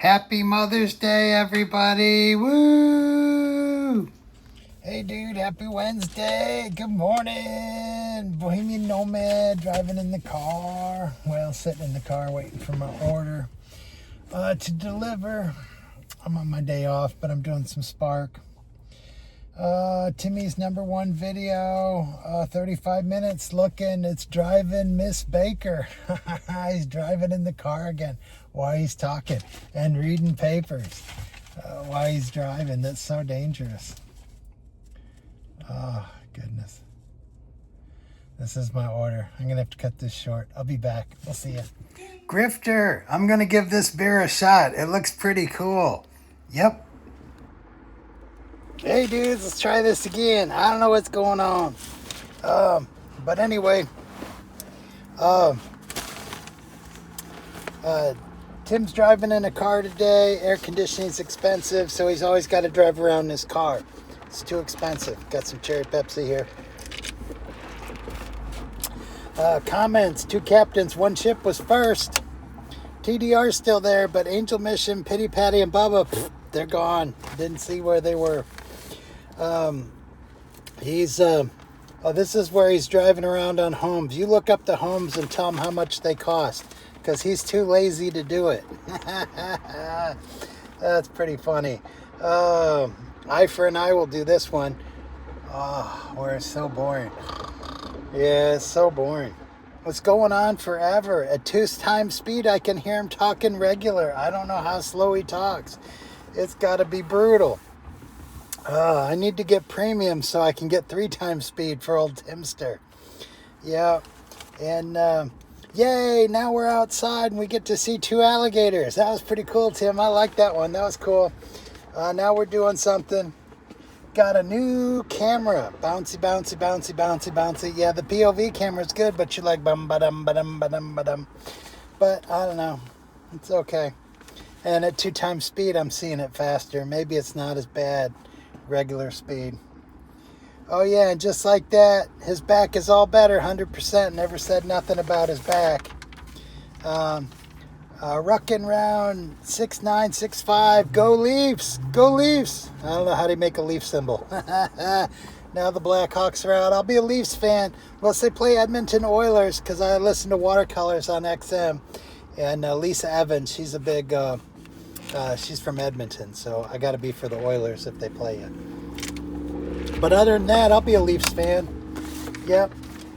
Happy Mother's Day, everybody. Woo! Hey, dude, happy Wednesday. Good morning. Bohemian Nomad driving in the car. Well, sitting in the car waiting for my order to deliver. I'm on my day off, but I'm doing some Spark. Timmy's #1 video, 35 minutes looking. It's driving Miss Baker. He's driving in the car again while he's talking and reading papers while he's driving. That's so dangerous. Oh, goodness. This is my order. I'm going to have to cut this short. I'll be back. We'll see you. Grifter, I'm going to give this beer a shot. It looks pretty cool. Yep. Hey dudes, let's try this again. I don't know what's going on. But anyway, Tim's driving in a car today. Air conditioning's expensive, so he's always got to drive around in his car. It's too expensive. Got some cherry Pepsi here. Comments, 2 captains, 1 ship was first. TDR's still there, but Angel Mission, Pity Patty, and Bubba, they're gone. Didn't see where they were. This is where he's driving around on homes. You look up the homes and tell him how much they cost, because he's too lazy to do it. That's pretty funny. Eye for an eye will do this one. Oh, we're so boring. Yeah, it's so boring. What's going on forever? At 2 times speed, I can hear him talking regular. I don't know how slow he talks. It's got to be brutal. I need to get premium so I can get 3 times speed for old Timster. Yeah. And, yay, now we're outside and we get to see 2 alligators. That was pretty cool, Tim. I like that one. That was cool. Now we're doing something. Got a new camera. Bouncy, bouncy, bouncy, bouncy, bouncy. Yeah, the POV camera's good, but you like bum, ba-dum, ba-dum, ba-dum, ba-dum. But, I don't know. It's okay. And at 2 times speed, I'm seeing it faster. Maybe it's not as bad. Regular speed. Oh yeah, and just like that, his back is all better, 100%. Never said nothing about his back. Ruckin' round 6965. Go Leafs! Go Leafs! I don't know how to make a Leaf symbol. Now the Blackhawks are out. I'll be a Leafs fan unless they play Edmonton Oilers, because I listen to Watercolors on XM. And Lisa Evans, she's a big... she's from Edmonton, so I got to be for the Oilers if they play you. But other than that, I'll be a Leafs fan. Yep.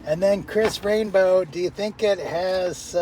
And then Chris Rainbow, do you think it has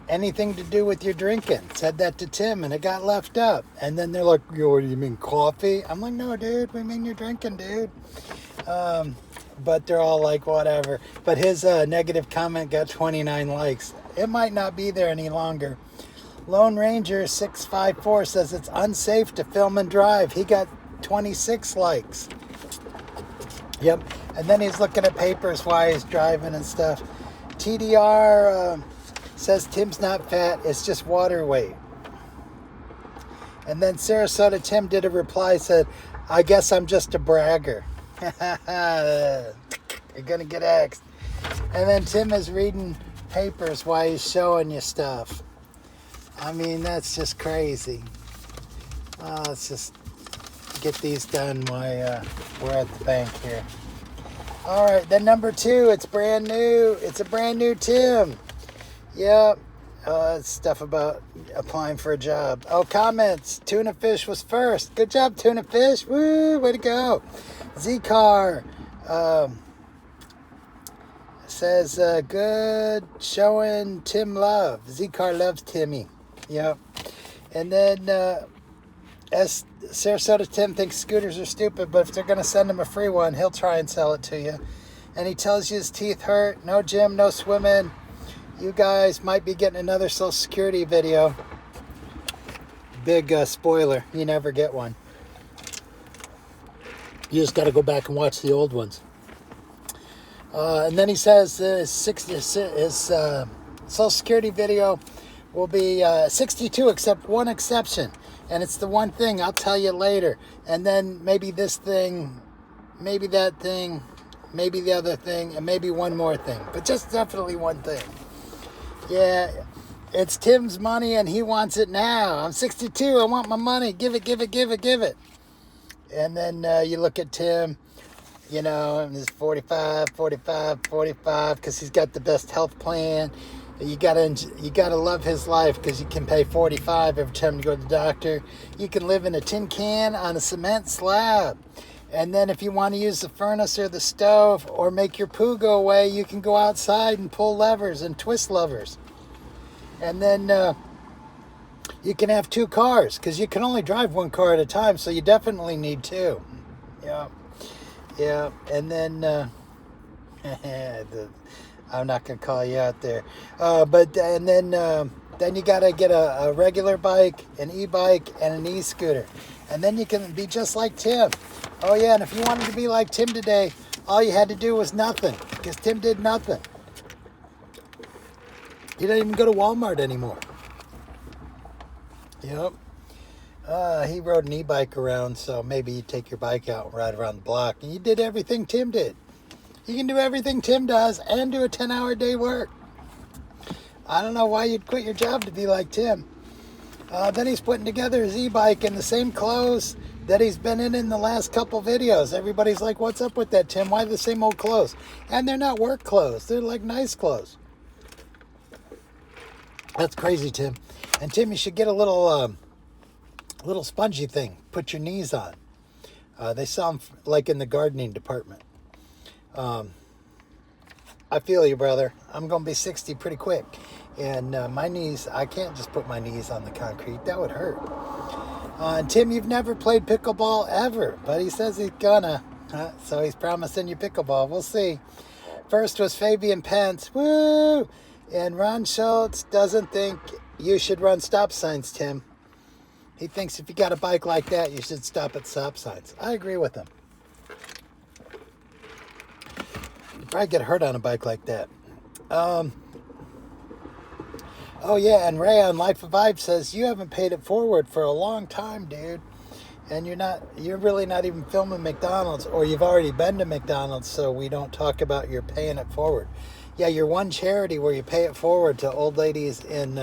anything to do with your drinking? Said that to Tim, and it got left up. And then they're like, yo, what do you mean, coffee? I'm like, no, dude, we mean you're drinking, dude. But they're all like, whatever. But his negative comment got 29 likes. It might not be there any longer. Lone Ranger 654 says it's unsafe to film and drive. He got 26 likes. Yep. And then he's looking at papers while he's driving and stuff. TDR says Tim's not fat. It's just water weight. And then Sarasota Tim did a reply, said, I guess I'm just a bragger. You're going to get axed. And then Tim is reading papers while he's showing you stuff. I mean, that's just crazy. Let's just get these done while we're at the bank here. All right, then #2, it's brand new. It's a brand new Tim. Yep. It's stuff about applying for a job. Oh, comments. Tuna Fish was first. Good job, Tuna Fish. Woo, way to go. Z-Car says, good showing Tim love. Z-Car loves Timmy. Yep. And then Sarasota Tim thinks scooters are stupid, but if they're going to send him a free one, he'll try and sell it to you. And he tells you his teeth hurt. No gym, no swimming. You guys might be getting another Social Security video. Big spoiler. You never get one. You just got to go back and watch the old ones. And then he says his Social Security video will be 62, except one exception. And it's the one thing, I'll tell you later. And then maybe this thing, maybe that thing, maybe the other thing, and maybe one more thing. But just definitely one thing. Yeah, It's Tim's money and he wants it now. I'm 62. I want my money. Give it, give it, give it, give it. And then you look at Tim, you know, and he's 45, because he's got the best health plan. You gotta love his life because you can pay $45 every time you go to the doctor. You can live in a tin can on a cement slab. And then if you want to use the furnace or the stove or make your poo go away, you can go outside and pull levers and twist levers. And then you can have 2 cars because you can only drive 1 car at a time, so you definitely need 2. Yeah. And then I'm not gonna call you out there, but then you gotta get a regular bike, an e-bike, and an e-scooter, and then you can be just like Tim. Oh yeah, and if you wanted to be like Tim today, all you had to do was nothing, because Tim did nothing. He doesn't even go to Walmart anymore. Yep. He rode an e-bike around, so maybe you take your bike out and ride around the block, and you did everything Tim did. You can do everything Tim does and do a 10-hour day work. I don't know why you'd quit your job to be like Tim. Then he's putting together his e-bike in the same clothes that he's been in the last couple videos. Everybody's like, what's up with that, Tim? Why the same old clothes? And they're not work clothes. They're like nice clothes. That's crazy, Tim. And Tim, you should get a little spongy thing. Put your knees on. They sell them like in the gardening department. I feel you, brother. I'm going to be 60 pretty quick. And my knees, I can't just put my knees on the concrete. That would hurt. And Tim, you've never played pickleball ever, but he says he's gonna. So he's promising you pickleball. We'll see. First was Fabian Pence. Woo! And Ron Schultz doesn't think you should run stop signs, Tim. He thinks if you got a bike like that, you should stop at stop signs. I agree with him. You'd probably get hurt on a bike like that. Oh yeah, and Ray on Life of Vibe says, you haven't paid it forward for a long time, dude. And you're really not even filming McDonald's, or you've already been to McDonald's, so we don't talk about your paying it forward. Yeah, you're one charity where you pay it forward to old ladies in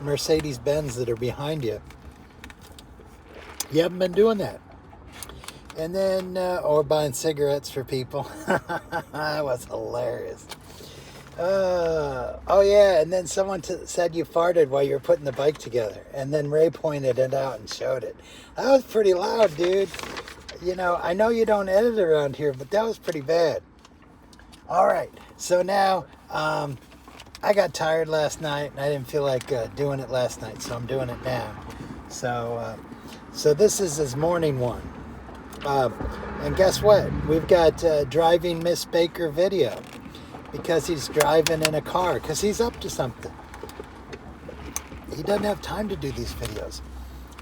Mercedes-Benz that are behind you. You haven't been doing that. And then, or buying cigarettes for people. That was hilarious. Oh yeah, and then someone said you farted while you were putting the bike together. And then Ray pointed it out and showed it. That was pretty loud, dude. You know, I know you don't edit around here, but that was pretty bad. All right, so now, I got tired last night, and I didn't feel like doing it last night, so I'm doing it now. So this is his morning one. And guess what? We've got Driving Miss Baker video, because he's driving in a car, because he's up to something. He doesn't have time to do these videos.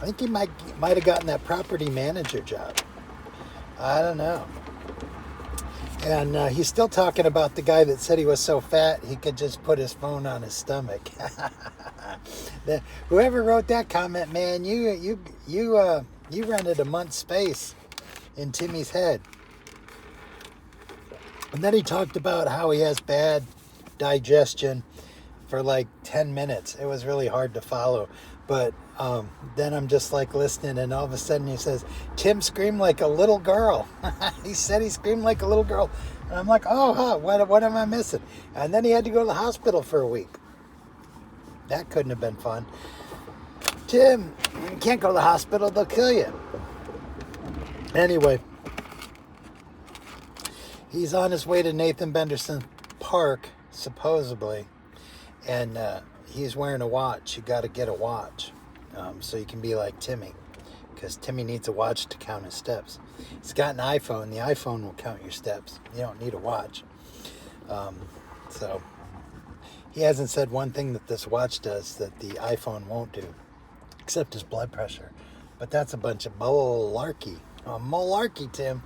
I think he might have gotten that property manager job. I don't know. And he's still talking about the guy that said he was so fat he could just put his phone on his stomach. Whoever wrote that comment, man, you rented a month's space in Timmy's head. And then he talked about how he has bad digestion for like 10 minutes. It was really hard to follow. But then I'm just like listening, and all of a sudden he says, Tim screamed like a little girl. He said he screamed like a little girl. And I'm like, what am I missing? And then he had to go to the hospital for a week. That couldn't have been fun. Tim, you can't go to the hospital. They'll kill you. Anyway. He's on his way to Nathan Benderson Park, supposedly, and he's wearing a watch. You got to get a watch so you can be like Timmy, because Timmy needs a watch to count his steps. He's got an iPhone. The iPhone will count your steps. You don't need a watch. So he hasn't said one thing that this watch does that the iPhone won't do, except his blood pressure. But that's a bunch of malarkey. Malarkey, Tim.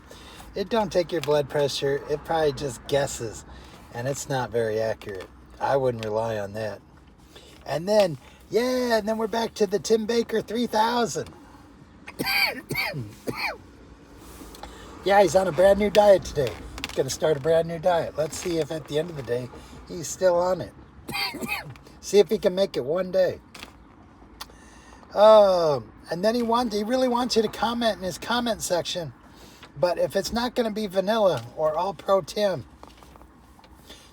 It don't take your blood pressure. It probably just guesses, and it's not very accurate. I wouldn't rely on that. And then, and then we're back to the Tim Baker 3000. Yeah, he's on a brand new diet today. He's going to start a brand new diet. Let's see if at the end of the day, he's still on it. See if he can make it one day. And then he really wants you to comment in his comment section. But if it's not going to be vanilla or all pro Tim,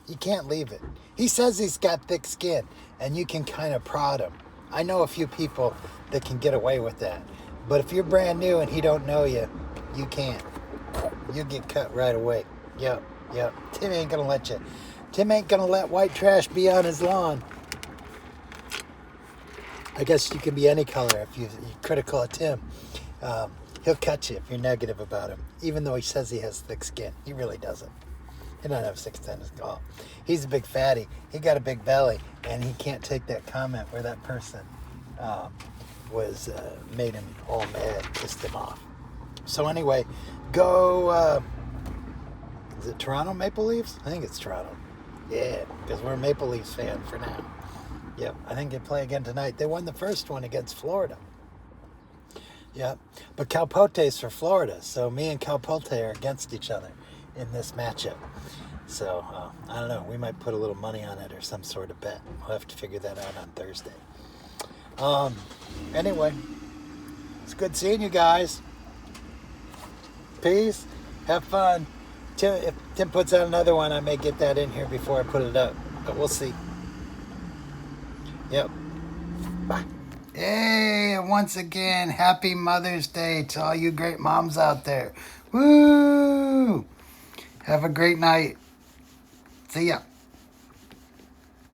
you can't leave it. He says he's got thick skin, and you can kind of prod him. I know a few people that can get away with that. But if you're brand new and he don't know you, you can't. You get cut right away. Yep. Tim ain't going to let you. Tim ain't going to let white trash be on his lawn. I guess you can be any color if you're critical of Tim. He'll cut you if you're negative about him, even though he says he has thick skin. He really doesn't. He doesn't have 6'10" as tall. He's a big fatty. He got a big belly, and he can't take that comment where that person made him all mad, pissed him off. So anyway, go. Is it Toronto Maple Leafs? I think it's Toronto. Yeah, because we're a Maple Leafs fan for now. Yep, I think they play again tonight. They won the first one against Florida. Yep, but Calpote's for Florida, so me and Calpote are against each other in this matchup. So, I don't know, we might put a little money on it or some sort of bet. We'll have to figure that out on Thursday. Anyway, it's good seeing you guys. Peace. Have fun. If Tim puts out another one, I may get that in here before I put it up, but we'll see. Yep. Bye. Hey, once again, happy Mother's Day to all you great moms out there. Woo! Have a great night. See ya.